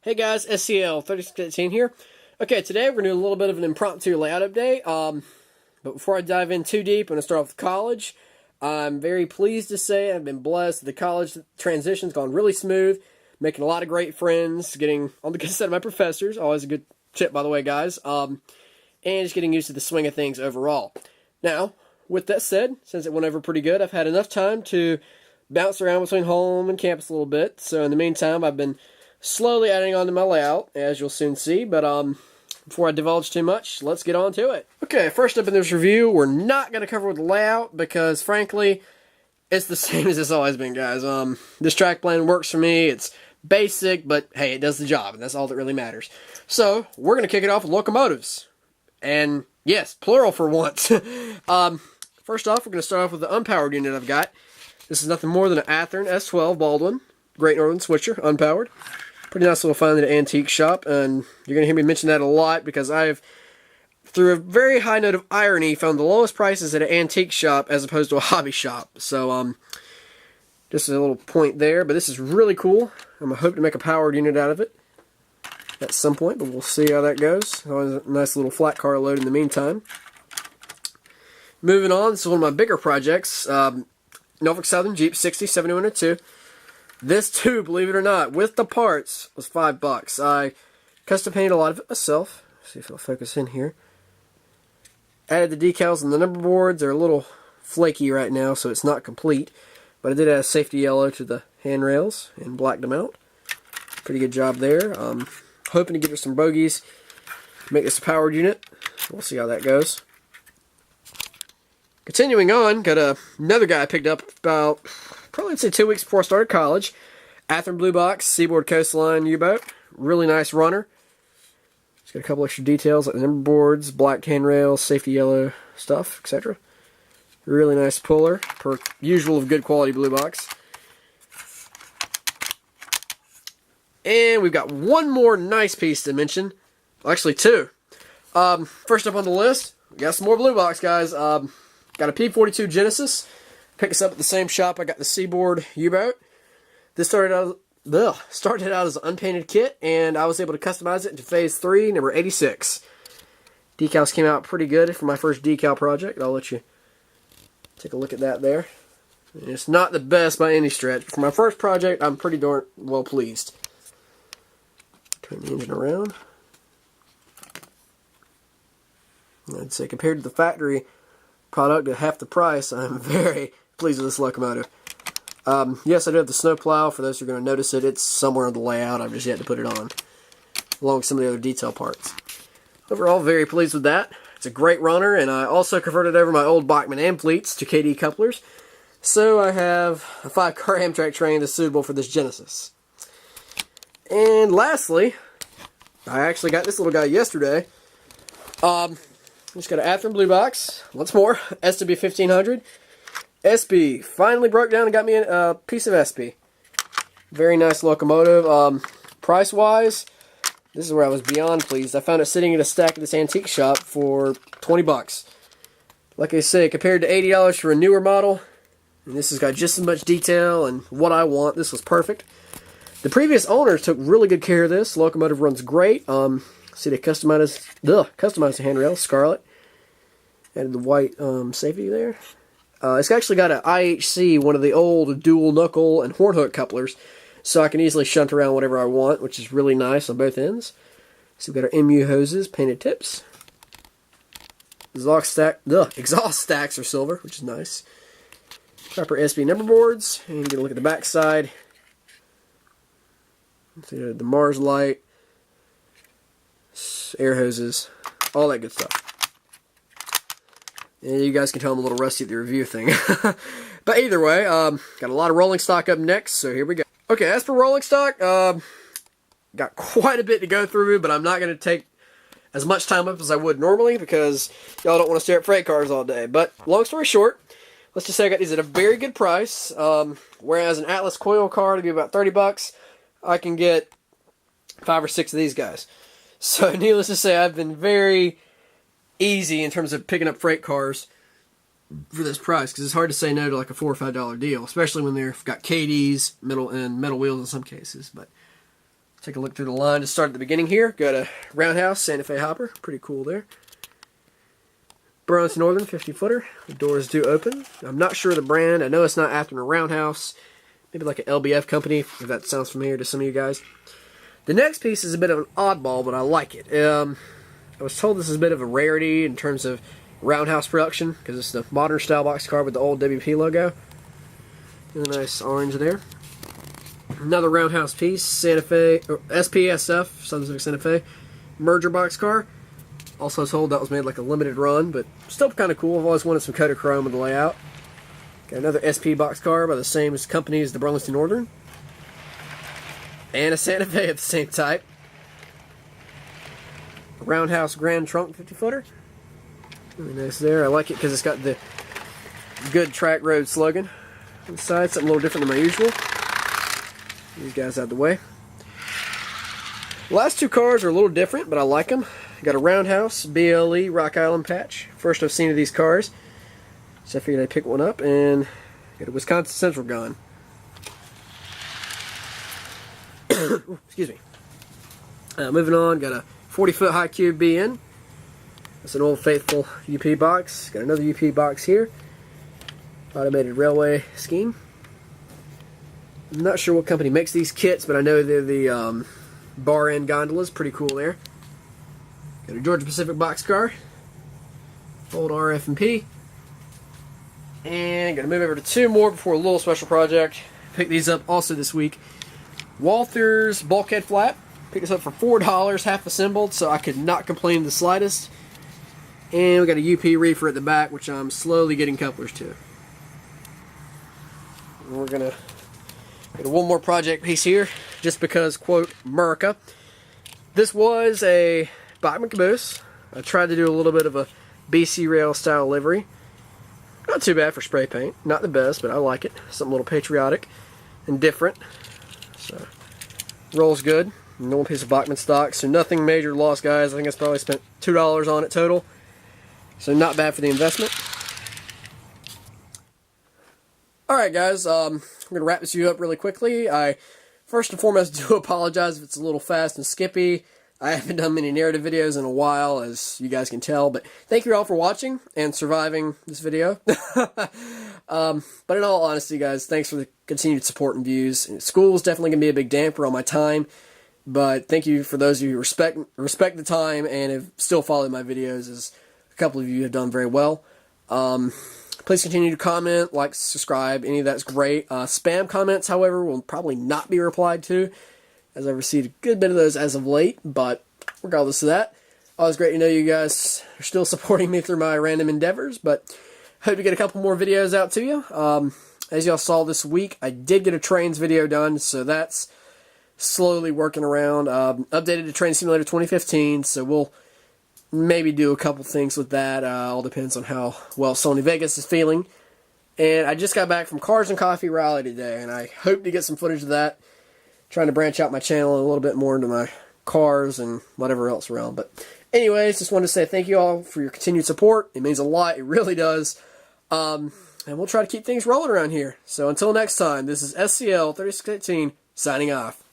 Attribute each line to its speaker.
Speaker 1: Hey guys, SCL3618 here. Okay, today we're going to do a little bit of an impromptu layout update. But before I dive in too deep, I'm going to start off with college. I'm very pleased to say I've been blessed. The college transition's gone really smooth, making a lot of great friends, getting on the good side of my professors, always a good tip by the way guys, and just getting used to the swing of things overall. Now, with that said, since it went over pretty good, I've had enough time to bounce around between home and campus a little bit. So in the meantime, I've been slowly adding on to my layout, as you'll soon see, but before I divulge too much, let's get on to it. Okay, first up in this review, we're not going to cover the layout because, frankly, it's the same as it's always been, guys. This track plan works for me. It's basic, but hey, it does the job, and that's all that really matters. So, we're going to kick it off with locomotives. And, yes, plural for once. First off, we're going to start off with the unpowered unit I've got. This is nothing more than an Athearn S12 Baldwin, Great Northern Switcher, unpowered. Pretty nice little find at an antique shop, and you're going to hear me mention that a lot because I've, through a very high note of irony, found the lowest prices at an antique shop as opposed to a hobby shop. So, just a little point there, but this is really cool. I'm going to hope to make a powered unit out of it at some point, but we'll see how that goes. Always a nice little flat car load in the meantime. Moving on, this is one of my bigger projects, Norfolk Southern Jeep 607102. This too, believe it or not, with the parts, was $5. I custom painted a lot of it myself. Let's see if it'll focus in here. Added the decals and the number boards. They're a little flaky right now, so it's not complete. But I did add safety yellow to the handrails and blacked them out. Pretty good job there. Hoping to get her some bogies to make this a powered unit. We'll see how that goes. Continuing on, got another guy I picked up about, probably I'd say 2 weeks before I started college. Athearn Blue Box, Seaboard Coastline U-boat. Really nice runner. It's got a couple extra details like the number boards, black handrails, safety yellow stuff, etc. Really nice puller, per usual of good quality Blue Box. And we've got one more nice piece to mention. Well, actually two. First up on the list, we got some more Blue Box, guys. Got a P42 Genesis. Picked this up at the same shop I got the Seaboard U-boat. This started out as an unpainted kit, and I was able to customize it into Phase 3, number 86. Decals came out pretty good for my first decal project. I'll let you take a look at that there. And it's not the best by any stretch. For my first project, I'm pretty darn well pleased. Turn the engine around. I'd say compared to the factory product at half the price, I'm very pleased with this locomotive. Yes, I do have the snowplow. For those who are going to notice it, it's somewhere in the layout. I've just yet to put it on, along with some of the other detail parts. Overall, very pleased with that. It's a great runner, and I also converted over my old Bachmann Ampleats to KD couplers. So I have a 5-car Amtrak train that's suitable for this Genesis. And lastly, I actually got this little guy yesterday. Just got an Athearn Blue Box, once more, SW 1500. SP finally broke down and got me a piece of SP. Very nice locomotive. Price-wise, this is where I was beyond pleased. I found it sitting in a stack at this antique shop for $20. Like I say, compared to $80 for a newer model, and this has got just as much detail and what I want, this was perfect. The previous owners took really good care of this. Locomotive runs great. See, they customized the handrail, scarlet. Added the white safety there. It's actually got an IHC, one of the old dual knuckle and horn hook couplers, so I can easily shunt around whatever I want, which is really nice on both ends. So we've got our MU hoses, painted tips. Exhaust stacks are silver, which is nice. Proper SB number boards, and you get a look at the back side. See the Mars light, air hoses, all that good stuff. And you guys can tell I'm a little rusty at the review thing. But either way, got a lot of rolling stock up next, so here we go. Okay, as for rolling stock, got quite a bit to go through, but I'm not going to take as much time up as I would normally because y'all don't want to stare at freight cars all day. But long story short, let's just say I got these at a very good price. Whereas an Atlas coil car to be about $30, I can get 5 or 6 of these guys. So needless to say, I've been very easy in terms of picking up freight cars for this price, because it's hard to say no to like a $4 or $5 deal, especially when they've got KDs, metal wheels in some cases. But Take a look through the line to start at the beginning here. Got a Roundhouse Santa Fe hopper. Pretty cool there. Burlington Northern 50-footer. The doors do open. I'm not sure of the brand. I know it's not after a Roundhouse. Maybe like an LBF company, if that sounds familiar to some of you guys. The next piece is a bit of an oddball, but I like it. I was told this is a bit of a rarity in terms of Roundhouse production, because it's the modern style boxcar with the old WP logo. And a nice orange there. Another Roundhouse piece, Santa Fe, or SPSF, Southern Pacific Santa Fe, merger boxcar. Also told that was made like a limited run, but still kind of cool. I've always wanted some Kodachrome with the layout. Got another SP boxcar by the same company as the Burlington Northern. And a Santa Fe of the same type. A Roundhouse Grand Trunk 50-footer. Really nice there. I like it because it's got the good track road slogan on the side. Something a little different than my usual. These guys out of the way. The last two cars are a little different, but I like them. Got a Roundhouse BLE Rock Island patch. First I've seen of these cars. So I figured I'd pick one up, and got a Wisconsin Central gun. Ooh, excuse me. Moving on, got a 40-foot high cube BN. That's an old faithful UP box. Got another UP box here. Automated railway scheme. I'm not sure what company makes these kits, but I know they're the bar end gondolas. Pretty cool there. Got a Georgia Pacific boxcar. Old RF&P. And going to move over to two more before a little special project. Picked these up also this week. Walther's bulkhead flap. Picked this up for $4, half assembled, so I could not complain the slightest. And we got a UP reefer at the back, which I'm slowly getting couplers to. And we're going to get one more project piece here, just because, quote, America. This was a Bachman caboose. I tried to do a little bit of a BC Rail style livery. Not too bad for spray paint. Not the best, but I like it. Something a little patriotic and different. So, rolls good. Normal piece of Bachman stock. So nothing major loss, guys. I think I probably spent $2 on it total. So not bad for the investment. Alright guys, I'm going to wrap this video up really quickly. I first and foremost do apologize if it's a little fast and skippy. I haven't done many narrative videos in a while, as you guys can tell, but thank you all for watching and surviving this video. But in all honesty, guys, thanks for the continued support and views. School is definitely going to be a big damper on my time, but thank you for those of you who respect the time and have still followed my videos, as a couple of you have done very well. Please continue to comment, like, subscribe, any of that's great. Spam comments, however, will probably not be replied to, as I've received a good bit of those as of late, but regardless of that, always great to know you guys are still supporting me through my random endeavors, but hope to get a couple more videos out to you. As y'all saw this week, I did get a trains video done, so that's slowly working around. Updated to Train Simulator 2015, so we'll maybe do a couple things with that. All depends on how well Sony Vegas is feeling. And I just got back from Cars and Coffee Rally today, and I hope to get some footage of that. Trying to branch out my channel a little bit more into my cars and whatever else around. But anyways, just wanted to say thank you all for your continued support. It means a lot. It really does. And we'll try to keep things rolling around here. So until next time, this is SCL 3618 signing off.